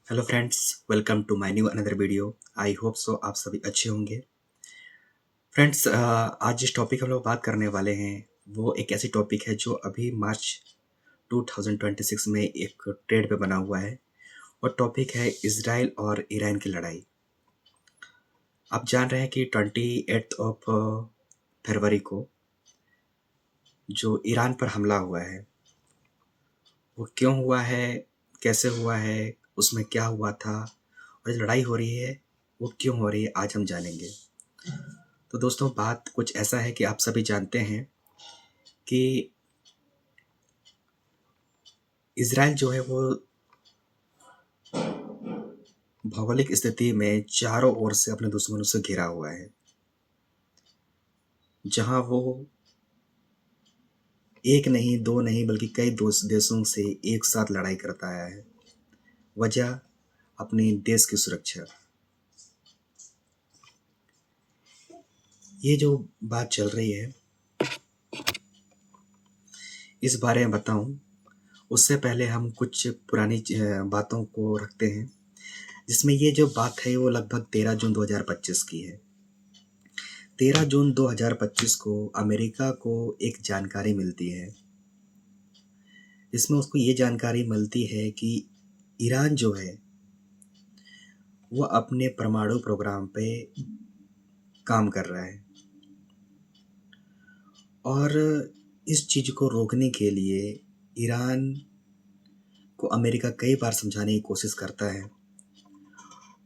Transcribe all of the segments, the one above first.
Hello friends, welcome to my new another video. I hope so आप सभी अच्छे होंगे। फ्रेंड्स, आज जिस टॉपिक हम लोग बात करने वाले हैं वो एक ऐसी टॉपिक है जो अभी मार्च 2026 में एक ट्रेड पे बना हुआ है। और टॉपिक है इजराइल और ईरान की लड़ाई। आप जान रहे हैं कि 28 फरवरी को जो ईरान पर हमला हुआ है वो क्यों हुआ है, कैसे हुआ है, उसमें क्या हुआ था और जो लड़ाई हो रही है वो क्यों हो रही है, आज हम जानेंगे। तो दोस्तों, बात कुछ ऐसा है कि आप सभी जानते हैं कि इज़राइल जो है वो भौगोलिक स्थिति में चारों ओर से अपने दुश्मनों से घिरा हुआ है, जहां वो एक नहीं, दो नहीं, बल्कि कई देशों से एक साथ लड़ाई करता आया है। वजह अपने देश की सुरक्षा। ये जो बात चल रही है इस बारे में बताऊं उससे पहले हम कुछ पुरानी बातों को रखते हैं, जिसमें ये जो बात है वो लगभग 13 जून 2025 की है। 13 जून 2025 को अमेरिका को एक जानकारी मिलती है, जिसमें उसको ये जानकारी मिलती है कि ईरान जो है वो अपने परमाणु प्रोग्राम पे काम कर रहा है। और इस चीज़ को रोकने के लिए ईरान को अमेरिका कई बार समझाने की कोशिश करता है,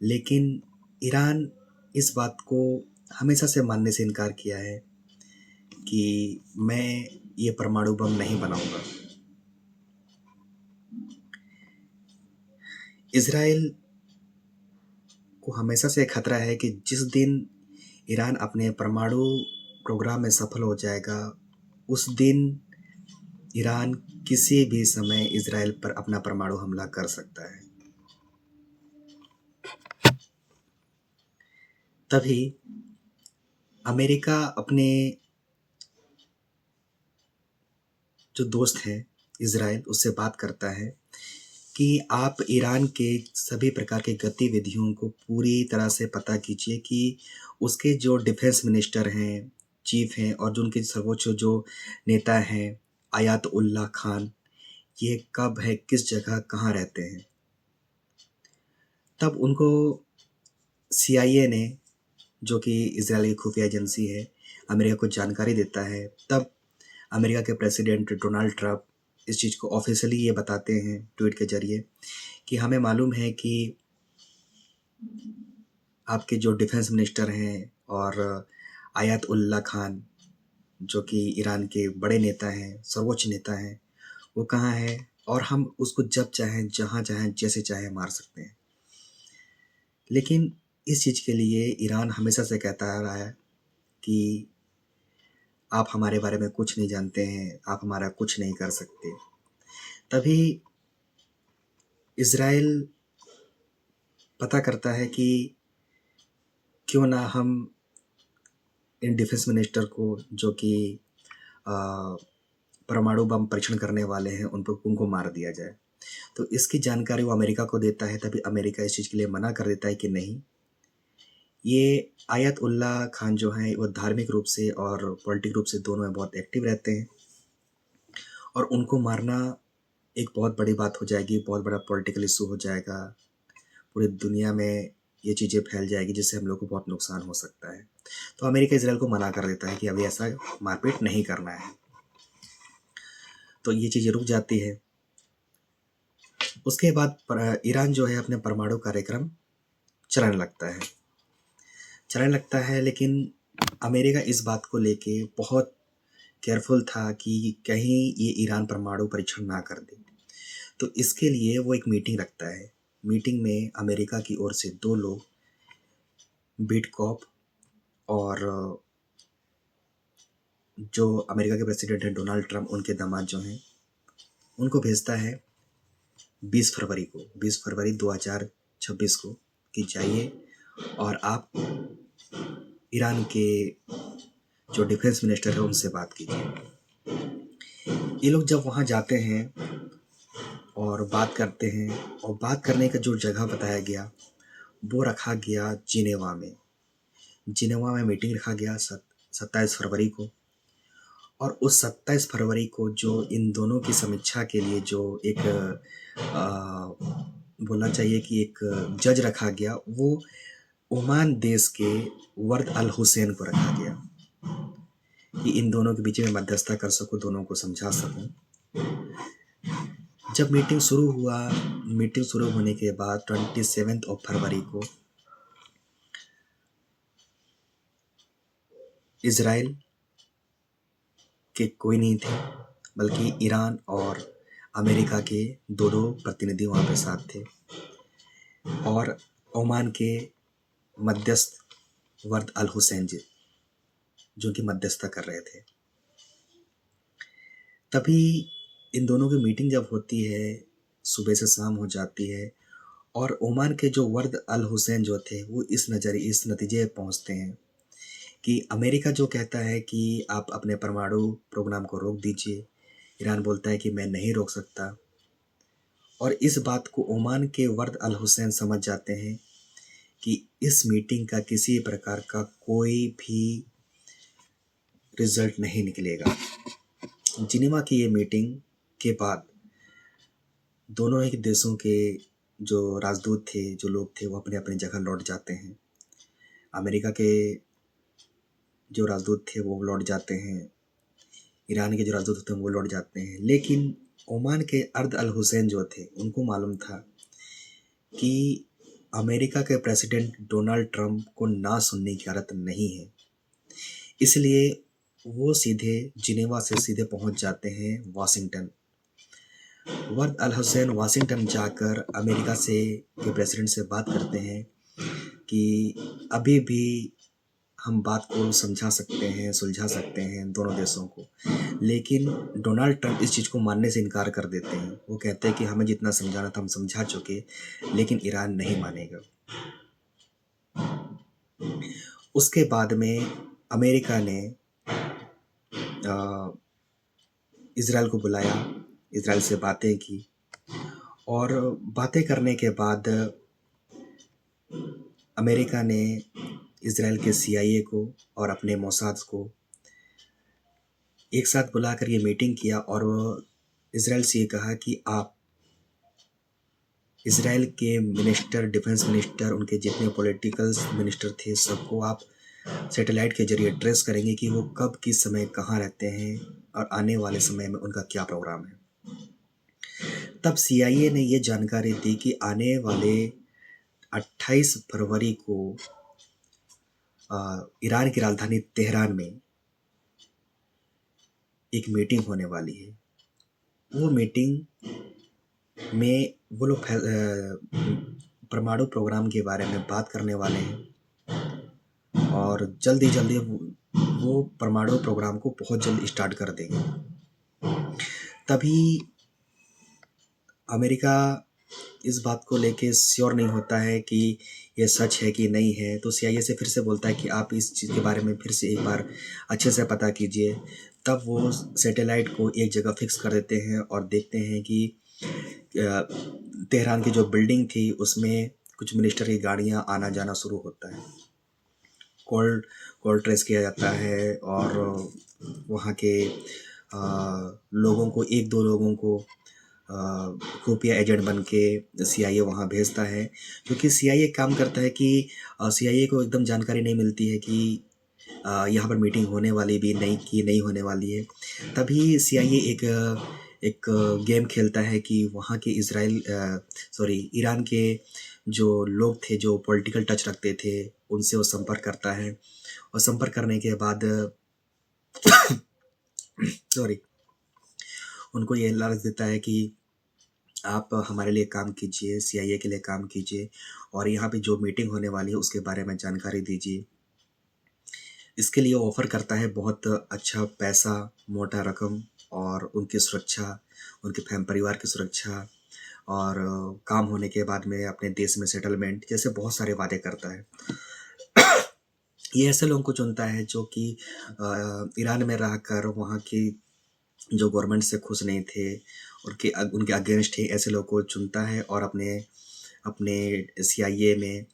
लेकिन ईरान इस बात को हमेशा से मानने से इनकार किया है कि मैं ये परमाणु बम नहीं बनाऊंगा। इज़राइल को हमेशा से खतरा है कि जिस दिन ईरान अपने परमाणु प्रोग्राम में सफल हो जाएगा, उस दिन ईरान किसी भी समय इज़राइल पर अपना परमाणु हमला कर सकता है। तभी अमेरिका अपने जो दोस्त हैं इज़राइल, उससे बात करता है कि आप ईरान के सभी प्रकार के गतिविधियों को पूरी तरह से पता कीजिए कि उसके जो डिफेंस मिनिस्टर हैं, चीफ हैं, और जो उनके सर्वोच्च जो नेता हैं आयत उल्लाह खान, ये कब है, किस जगह, कहाँ रहते हैं। तब उनको CIA ने, जो कि इजरायली खुफिया एजेंसी है, अमेरिका को जानकारी देता है। तब अमेरिका के प्रेसिडेंट डोनाल्ड ट्रंप इस चीज़ को ऑफिशियली ये बताते हैं ट्वीट के जरिए कि हमें मालूम है कि आपके जो डिफेंस मिनिस्टर हैं और आयत उल्लाह खान, जो कि ईरान के बड़े नेता हैं, सर्वोच्च नेता हैं, वो कहाँ है और हम उसको जब चाहें, जहाँ चाहें, जैसे चाहें मार सकते हैं। लेकिन इस चीज़ के लिए ईरान हमेशा से कहता आ रहा है कि आप हमारे बारे में कुछ नहीं जानते हैं, आप हमारा कुछ नहीं कर सकते। तभी इज़राइल पता करता है कि क्यों ना हम इन डिफेंस मिनिस्टर को, जो कि परमाणु बम परीक्षण करने वाले हैं, उनको मार दिया जाए। तो इसकी जानकारी वो अमेरिका को देता है। तभी अमेरिका इस चीज़ के लिए मना कर देता है कि नहीं, ये आयत उल्लाह खान जो हैं वो धार्मिक रूप से और पॉलिटिक रूप से दोनों में बहुत एक्टिव रहते हैं, और उनको मारना एक बहुत बड़ी बात हो जाएगी, बहुत बड़ा पॉलिटिकल इशू हो जाएगा। पूरी दुनिया में ये चीज़ें फैल जाएगी, जिससे हम लोग को बहुत नुकसान हो सकता है। तो अमेरिका इजराइल को मना कर देता है कि अभी ऐसा मारपीट नहीं करना है। तो ये चीज़ें रुक जाती है। उसके बाद ईरान जो है अपने परमाणु कार्यक्रम चलाने लगता है, लेकिन अमेरिका इस बात को लेके बहुत केयरफुल था कि कहीं ये ईरान परमाणु परीक्षण ना कर दे। तो इसके लिए वो एक मीटिंग रखता है। मीटिंग में अमेरिका की ओर से 2 लोग, बिटकॉप और जो अमेरिका के प्रेसिडेंट हैं डोनाल्ड ट्रंप, उनके दामाद जो हैं, उनको भेजता है 20 फरवरी 2026 को कि जाइए और आप ईरान के जो डिफेंस मिनिस्टर है उनसे बात कीजिए। ये लोग जब वहाँ जाते हैं और बात करते हैं। और बात करने का जो जगह बताया गया वो रखा गया जिनेवा में। जिनेवा में मीटिंग रखा गया 27 फरवरी को। और उस 27 फरवरी को जो इन दोनों की समीक्षा के लिए जो एक बोलना चाहिए कि एक जज रखा गया, वो ओमान देश के वर्द अल हुसैन को रखा गया कि इन दोनों के बीच में मध्यस्थता कर सकूं, दोनों को समझा सकूं। जब मीटिंग शुरू होने के बाद 27 फरवरी को इजराइल के कोई नहीं थे, बल्कि ईरान और अमेरिका के दो दो प्रतिनिधि वहाँ पे साथ थे, और ओमान के मध्यस्थ वर्द अल हुसैन जी जो कि मध्यस्थता कर रहे थे। तभी इन दोनों की मीटिंग जब होती है, सुबह से शाम हो जाती है, और ओमान के जो वर्द अल हुसैन जो थे वो इस नतीजे पहुंचते हैं कि अमेरिका जो कहता है कि आप अपने परमाणु प्रोग्राम को रोक दीजिए, ईरान बोलता है कि मैं नहीं रोक सकता। और इस बात को ओमान के वर्द अल हुसैन समझ जाते हैं कि इस मीटिंग का किसी प्रकार का कोई भी रिजल्ट नहीं निकलेगा। जिनेवा की ये मीटिंग के बाद दोनों ही देशों के जो राजदूत थे, जो लोग थे, वो अपने अपनी जगह लौट जाते हैं। अमेरिका के जो राजदूत थे वो लौट जाते हैं, ईरान के जो राजदूत थे वो लौट जाते हैं। लेकिन ओमान के अर्द अल हुसैन जो थे, उनको मालूम था कि अमेरिका के प्रेसिडेंट डोनाल्ड ट्रंप को ना सुनने की आदत नहीं है, इसलिए वो सीधे जिनेवा से सीधे पहुंच जाते हैं वाशिंगटन। वर्द अल हुसैन वाशिंगटन जाकर अमेरिका के प्रेसिडेंट से बात करते हैं कि अभी भी हम बात को समझा सकते हैं, सुलझा सकते हैं दोनों देशों को। लेकिन डोनाल्ड ट्रंप इस चीज़ को मानने से इनकार कर देते हैं। वो कहते हैं कि हमें जितना समझाना था हम समझा चुके, लेकिन ईरान नहीं मानेगा। उसके बाद में अमेरिका ने इजराइल को बुलाया, इजराइल से बातें की, और बातें करने के बाद अमेरिका ने इजराइल के CIA को और अपने मोसाद को एक साथ बुलाकर ये मीटिंग किया, और इजराइल से ये कहा कि आप इजराइल के मिनिस्टर, डिफेंस मिनिस्टर, उनके जितने पॉलिटिकल मिनिस्टर थे, सबको आप सैटेलाइट के जरिए ट्रेस करेंगे कि वो कब किस समय कहाँ रहते हैं और आने वाले समय में उनका क्या प्रोग्राम है। तब CIA ने ये जानकारी दी कि आने वाले 28 फरवरी को ईरान की राजधानी तेहरान में एक मीटिंग होने वाली है। वो मीटिंग में वो लोग परमाणु प्रोग्राम के बारे में बात करने वाले हैं, और जल्दी जल्दी वो परमाणु प्रोग्राम को बहुत जल्द स्टार्ट कर देंगे। तभी अमेरिका इस बात को लेके श्योर नहीं होता है कि ये सच है कि नहीं है, तो CIA से फिर से बोलता है कि आप इस चीज़ के बारे में फिर से एक बार अच्छे से पता कीजिए। तब वो सैटेलाइट को एक जगह फिक्स कर देते हैं और देखते हैं कि तेहरान की जो बिल्डिंग थी उसमें कुछ मिनिस्टर की गाड़ियाँ आना जाना शुरू होता है। कॉल ट्रेस किया जाता है, और वहाँ के लोगों को, एक दो लोगों को खुफिया एजेंट बन के CIA वहाँ भेजता है, क्योंकि CIA काम करता है कि CIA को एकदम जानकारी नहीं मिलती है कि यहाँ पर मीटिंग होने वाली भी नहीं होने वाली है। तभी CIA एक गेम खेलता है कि वहाँ के ईरान के जो लोग थे, जो पॉलिटिकल टच रखते थे, उनसे वो संपर्क करता है, और संपर्क करने के बाद उनको ये लालच देता है कि आप हमारे लिए काम कीजिए, CIA के लिए काम कीजिए, और यहाँ पे जो मीटिंग होने वाली है उसके बारे में जानकारी दीजिए। इसके लिए ऑफ़र करता है बहुत अच्छा पैसा, मोटा रकम, और उनकी सुरक्षा, उनके परिवार की सुरक्षा, और काम होने के बाद में अपने देश में सेटलमेंट, जैसे बहुत सारे वादे करता है। ये ऐसे लोगों को चुनता है जो कि ईरान में रहकर वहाँ की जो गवर्नमेंट से खुश नहीं थे, उनके अगेंस्ट ही ऐसे लोगों को चुनता है और अपने अपने सीआईए में,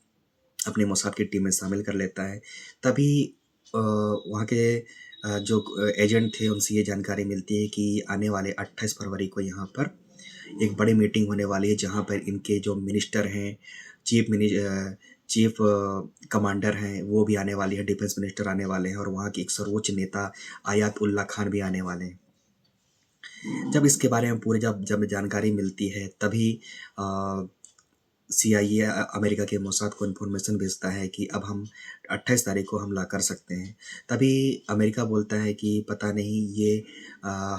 अपने मोसाद की टीम में शामिल कर लेता है। तभी वहाँ के जो एजेंट थे उनसे ये जानकारी मिलती है कि आने वाले 28 फरवरी को यहाँ पर एक बड़ी मीटिंग होने वाली है, जहाँ पर इनके जो मिनिस्टर हैं, चीफ कमांडर हैं, वो भी आने वाली है, डिफेंस मिनिस्टर आने वाले हैं और वहाँ के एक सर्वोच्च नेता आयत उल्ला खान भी आने वाले हैं। जब इसके बारे में पूरी जब जब जानकारी मिलती है तभी सीआईए अमेरिका के मोसाद को इन्फॉर्मेशन भेजता है कि अब हम 28 तारीख को हमला कर सकते हैं। तभी अमेरिका बोलता है कि पता नहीं ये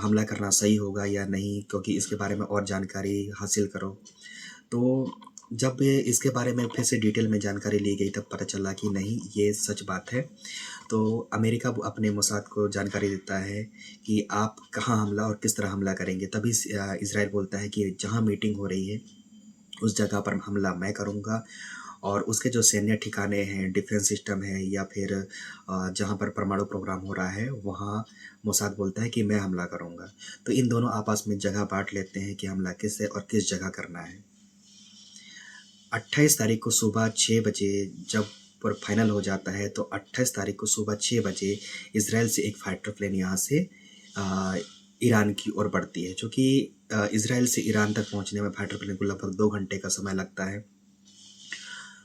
हमला करना सही होगा या नहीं, क्योंकि इसके बारे में और जानकारी हासिल करो। तो जब इसके बारे में फिर से डिटेल में जानकारी ली गई तब पता चला कि नहीं, ये सच बात है। तो अमेरिका अपने मोसाद को जानकारी देता है कि आप कहाँ हमला और किस तरह हमला करेंगे। तभी इज़राइल बोलता है कि जहाँ मीटिंग हो रही है उस जगह पर हमला मैं करूँगा और उसके जो सैन्य ठिकाने हैं, डिफेंस सिस्टम है या फिर जहाँ पर परमाणु प्रोग्राम हो रहा है वहाँ मोसाद बोलता है कि मैं हमला करूँगा। तो इन दोनों आपस में जगह बांट लेते हैं कि हमला किस है और किस जगह करना है। 28 तारीख को सुबह 6 बजे जब पर फाइनल हो जाता है तो 28 तारीख को सुबह 6 बजे इज़राइल से एक फाइटर प्लेन यहाँ से ईरान की ओर बढ़ती है, जो कि इज़राइल से ईरान तक पहुँचने में फाइटर प्लेन को लगभग 2 घंटे का समय लगता है।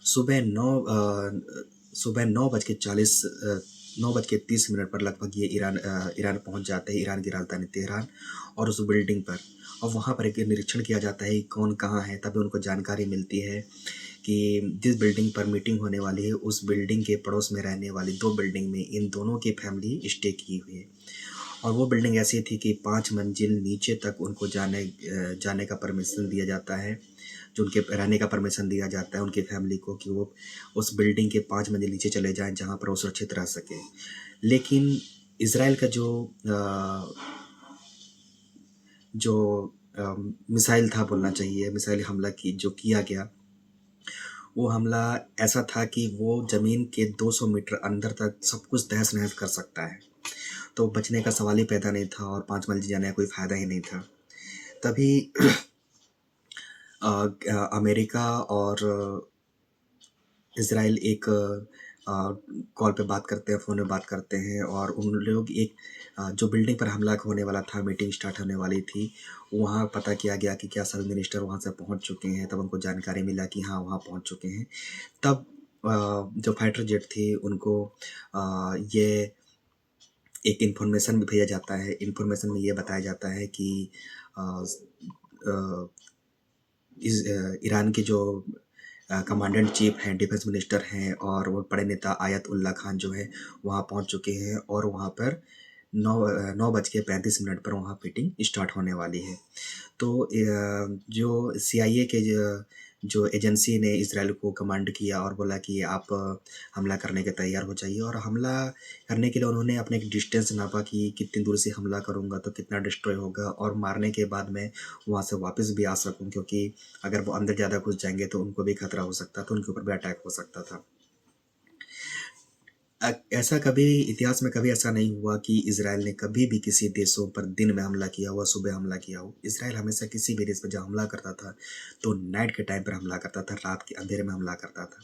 सुबह 9:30 पर लगभग ये ईरान पहुंच जाते हैं, ईरान की राजधानी तेहरान और उस बिल्डिंग पर। और वहाँ पर एक निरीक्षण किया जाता है कि कौन कहाँ है। तभी उनको जानकारी मिलती है कि जिस बिल्डिंग पर मीटिंग होने वाली है उस बिल्डिंग के पड़ोस में रहने वाली 2 बिल्डिंग में इन दोनों की फैमिली स्टे की हुई है। और वो बिल्डिंग ऐसी थी कि 5 मंजिल नीचे तक उनको जाने का परमिशन दिया जाता है, जो उनके रहने का परमिशन दिया जाता है उनकी फैमिली को कि वो उस बिल्डिंग के 5 मंजिल नीचे चले जाएं जहां पर वो सुरक्षित रह सके। लेकिन इज़राइल का जो मिसाइल था बोलना चाहिए, मिसाइल हमला की जो किया गया, वो हमला ऐसा था कि वो ज़मीन के 200 मीटर अंदर तक सब कुछ तहस-नहस कर सकता है। तो बचने का सवाल ही पैदा नहीं था और 5 मंजिल जाने का कोई फ़ायदा ही नहीं था। तभी अमेरिका और इज़राइल एक कॉल पे बात करते हैं, फ़ोन पे बात करते हैं और उन लोग एक जो बिल्डिंग पर हमला होने वाला था, मीटिंग स्टार्ट होने वाली थी, वहाँ पता किया गया कि क्या सभी मिनिस्टर वहाँ से पहुँच चुके हैं। तब उनको जानकारी मिला कि हाँ, वहाँ पहुँच चुके हैं। तब जो फाइटर जेट थी उनको ये एक इन्फॉर्मेशन भी भेजा जाता है। इन्फॉर्मेशन में ये बताया जाता है कि अ, अ, ईरान के जो कमांडेंट चीफ हैं, डिफेंस मिनिस्टर हैं और वो बड़े नेता आयत उल्ला खान जो है वहाँ पहुँच चुके हैं और वहाँ पर 9:35 पर वहाँ मीटिंग स्टार्ट होने वाली है। तो जो सीआईए के जो एजेंसी ने इज़राइल को कमांड किया और बोला कि आप हमला करने के तैयार हो जाइए। और हमला करने के लिए उन्होंने अपने एक डिस्टेंस नापा कि कितनी दूर से हमला करूँगा तो कितना डिस्ट्रॉय होगा और मारने के बाद मैं वहाँ से वापस भी आ सकूँ, क्योंकि अगर वो अंदर ज़्यादा घुस जाएंगे तो उनको भी खतरा हो सकता था, उनके ऊपर भी अटैक हो सकता था। ऐसा कभी इतिहास में कभी ऐसा नहीं हुआ कि इज़राइल ने कभी भी किसी देशों पर दिन में हमला किया हो, सुबह हमला किया हो। इज़राइल हमेशा किसी भी देश पर जब हमला करता था तो नाइट के टाइम पर हमला करता था, रात के अंधेरे में हमला करता था।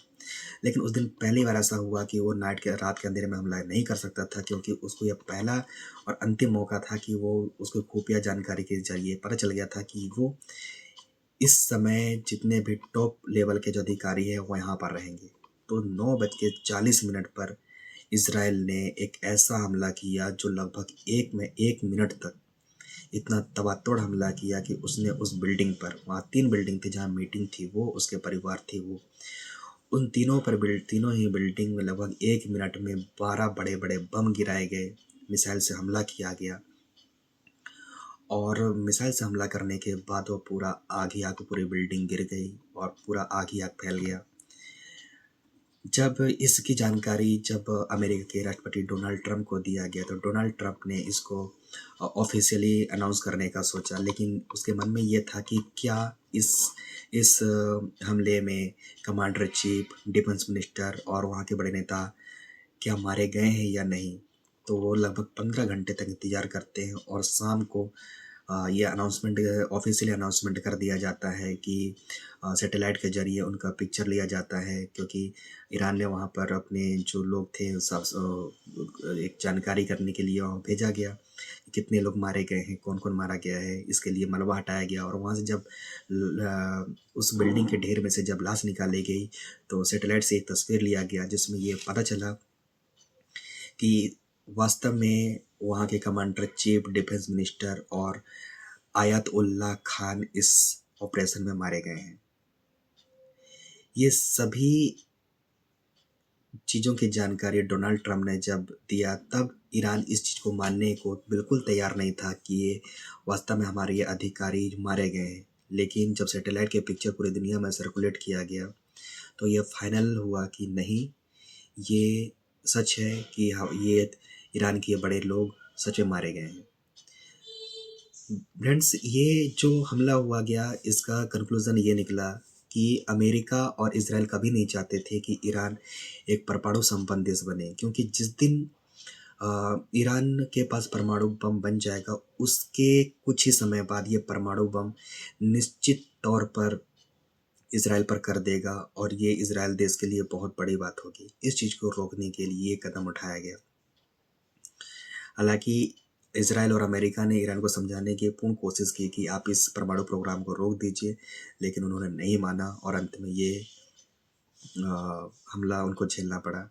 लेकिन उस दिन पहली बार ऐसा हुआ कि वो रात के अंधेरे में हमला नहीं कर सकता था, क्योंकि उसको यह पहला और अंतिम मौका था कि वो उसको खुफिया जानकारी के ज़रिए पता चल गया था कि वो इस समय जितने भी टॉप लेवल के जो अधिकारी हैं वो यहाँ पर रहेंगे। तो 9:40 पर इज़राइल ने एक ऐसा हमला किया जो लगभग 1 मिनट तक इतना तबातोड़ हमला किया कि उसने उस बिल्डिंग पर, वहाँ 3 बिल्डिंग थी जहाँ मीटिंग थी वो, उसके परिवार थे वो, उन तीनों ही बिल्डिंग में लगभग 1 मिनट में 12 बड़े-बड़े बम गिराए गए, मिसाइल से हमला किया गया। और मिसाइल से हमला करने के बाद वो पूरा आग ही आग, पूरी बिल्डिंग गिर गई और पूरा आग ही आग फैल गया। जब इसकी जानकारी जब अमेरिका के राष्ट्रपति डोनाल्ड ट्रंप को दिया गया तो डोनाल्ड ट्रंप ने इसको ऑफिशियली अनाउंस करने का सोचा, लेकिन उसके मन में ये था कि क्या इस हमले में कमांडर चीफ, डिफेंस मिनिस्टर और वहाँ के बड़े नेता क्या मारे गए हैं या नहीं। तो वो लगभग 15 घंटे तक इंतज़ार करते हैं और शाम को ये अनाउंसमेंट ऑफ़िशियली अनाउंसमेंट कर दिया जाता है कि सैटेलाइट के ज़रिए उनका पिक्चर लिया जाता है, क्योंकि ईरान ने वहाँ पर अपने जो लोग थे एक जानकारी करने के लिए वहाँ भेजा गया, कितने लोग मारे गए हैं, कौन-कौन मारा गया है, इसके लिए मलबा हटाया गया। और वहाँ से जब उस बिल्डिंग के ढेर में से जब लाश निकाली गई, तो सैटेलाइट से एक तस्वीर लिया गया जिसमें ये पता चला कि वास्तव में वहाँ के कमांडर चीफ डिफेंस मिनिस्टर और आयत उल्लाह खान इस ऑपरेशन में मारे गए हैं। ये सभी चीज़ों की जानकारी डोनाल्ड ट्रंप ने जब दिया, तब ईरान इस चीज़ को मानने को बिल्कुल तैयार नहीं था कि ये वास्तव में हमारे ये अधिकारी मारे गए हैं। लेकिन जब सैटेलाइट के पिक्चर पूरी दुनिया में सर्कुलेट किया गया, तो ये फाइनल हुआ कि नहीं, ये सच है कि ये ईरान के बड़े लोग सच में मारे गए हैं। फ्रेंड्स, ये जो हमला हुआ गया, इसका कंक्लूज़न ये निकला कि अमेरिका और इज़राइल कभी नहीं चाहते थे कि ईरान एक परमाणु संपन्न देश बने, क्योंकि जिस दिन ईरान के पास परमाणु बम बन जाएगा, उसके कुछ ही समय बाद ये परमाणु बम निश्चित तौर पर इज़राइल पर कर देगा और ये इज़राइल देश के लिए बहुत बड़ी बात होगी। इस चीज़ को रोकने के लिए ये कदम उठाया गया। हालाँकि इज़राइल और अमेरिका ने ईरान को समझाने की पूर्ण कोशिश की कि आप इस परमाणु प्रोग्राम को रोक दीजिए, लेकिन उन्होंने नहीं माना और अंत में ये हमला उनको झेलना पड़ा।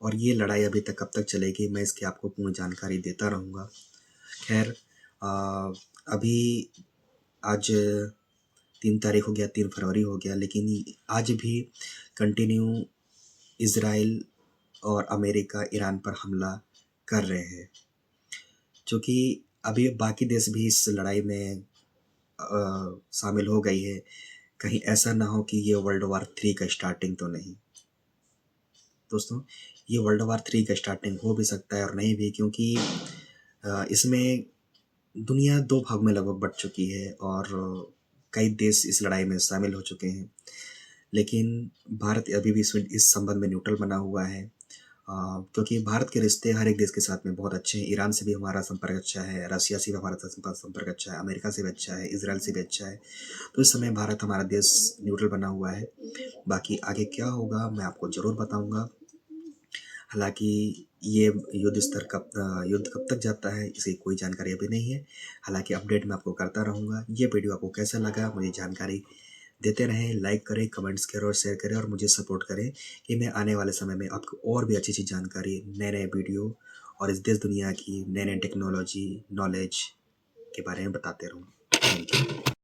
और ये लड़ाई अभी तक कब तक चलेगी, मैं इसकी आपको पूर्ण जानकारी देता रहूँगा। खैर, अभी आज 3 तारीख हो गया, 3 फरवरी हो गया, लेकिन आज भी कंटिन्यू इज़राइल और अमेरिका ईरान पर हमला कर रहे हैं, चूँकि अभी बाकी देश भी इस लड़ाई में शामिल हो गई है। कहीं ऐसा ना हो कि ये वर्ल्ड वार 3 का स्टार्टिंग तो नहीं। दोस्तों, ये वर्ल्ड वार 3 का स्टार्टिंग हो भी सकता है और नहीं भी, क्योंकि इसमें दुनिया 2 भाग में लगभग बँट चुकी है और कई देश इस लड़ाई में शामिल हो चुके हैं। लेकिन भारत अभी भी इस संबंध में न्यूट्रल बना हुआ है, क्योंकि भारत के रिश्ते हर एक देश के साथ में बहुत अच्छे हैं। ईरान से भी हमारा संपर्क अच्छा है, रसिया से भी हमारा संपर्क अच्छा है, अमेरिका से भी अच्छा है, इज़राइल से भी अच्छा है। तो इस समय भारत, हमारा देश न्यूट्रल बना हुआ है। बाकी आगे क्या होगा मैं आपको ज़रूर बताऊँगा। हालाँकि ये युद्ध कब तक जाता है, इसकी कोई जानकारी अभी नहीं है। हालाँकि अपडेट मैं आपको करता रहूँगा। ये वीडियो आपको कैसा लगा, मुझे जानकारी देते रहें, लाइक करें, कमेंट्स करें और शेयर करें और मुझे सपोर्ट करें कि मैं आने वाले समय में आपको और भी अच्छी-अच्छी जानकारी, नए-नए वीडियो और इस देश दुनिया की नए-नए टेक्नोलॉजी, नॉलेज के बारे में बताते रहूँ। Thank you.